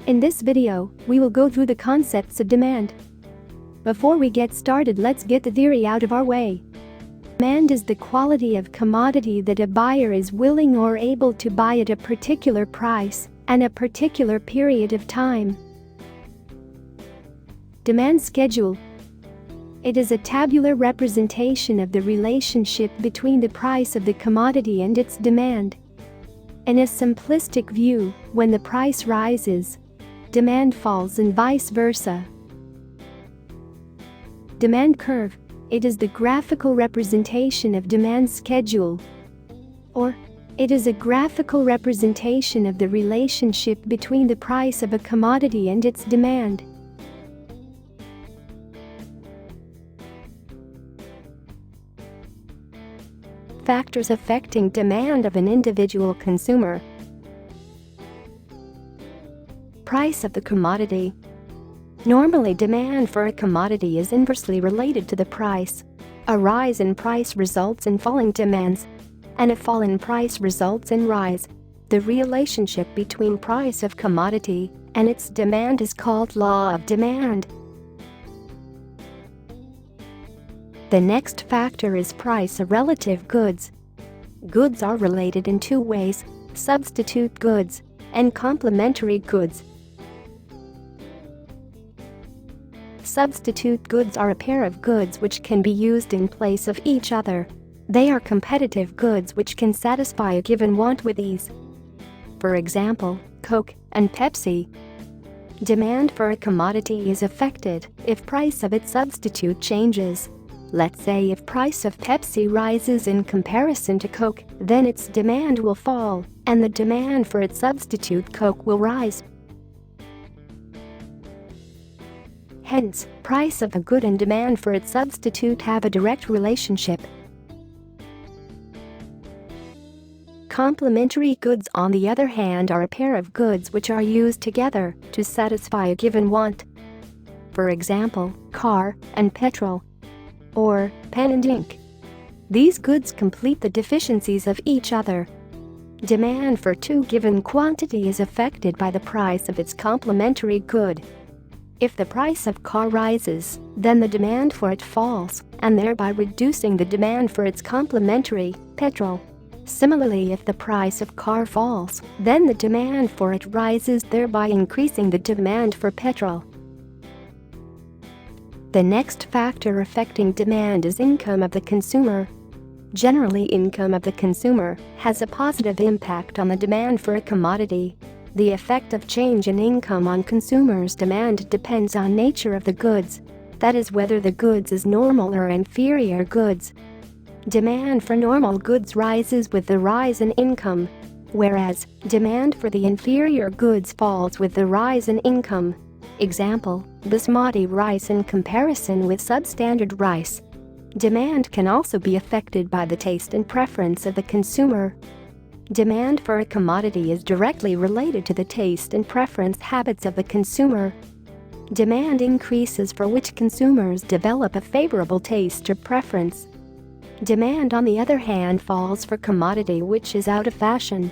In this video, we will go through the concepts of demand. Before we get started, let's get the theory out of our way. Demand is the quality of commodity that a buyer is willing or able to buy at a particular price and a particular period of time. Demand schedule. It is a tabular representation of the relationship between the price of the commodity and its demand. In a simplistic view, when the price rises, demand falls and vice versa. Demand curve. It is the graphical representation of demand schedule. Or, it is a graphical representation of the relationship between the price of a commodity and its demand. Factors affecting demand of an individual consumer. Price of the commodity. Normally, demand for a commodity is inversely related to the price. A rise in price results in falling demands, and a fall in price results in rise. The relationship between price of commodity and its demand is called law of demand. The next factor is price of relative goods. Goods are related in two ways: substitute goods and complementary goods. Substitute goods are a pair of goods which can be used in place of each other. They are competitive goods which can satisfy a given want with ease. For example, Coke and Pepsi. Demand for a commodity is affected if price of its substitute changes. Let's say if price of Pepsi rises in comparison to Coke, then its demand will fall, and the demand for its substitute Coke will rise. Hence, price of a good and demand for its substitute have a direct relationship. Complementary goods, on the other hand, are a pair of goods which are used together to satisfy a given want. For example, car and petrol, or pen and ink. These goods complete the deficiencies of each other. Demand for two given quantity is affected by the price of its complementary good. If the price of car rises, then the demand for it falls, and thereby reducing the demand for its complementary, petrol. Similarly, if the price of car falls, then the demand for it rises, thereby increasing the demand for petrol. The next factor affecting demand is income of the consumer. Generally, income of the consumer has a positive impact on the demand for a commodity. The effect of change in income on consumers' demand depends on nature of the goods, that is, whether the goods is normal or inferior goods. Demand for normal goods rises with the rise in income, whereas demand for the inferior goods falls with the rise in income. Example, basmati rice in comparison with substandard rice. Demand can also be affected by the taste and preference of the consumer. Demand for a commodity is directly related to the taste and preference habits of the consumer. Demand increases for which consumers develop a favorable taste or preference. Demand, on the other hand, falls for commodity which is out of fashion.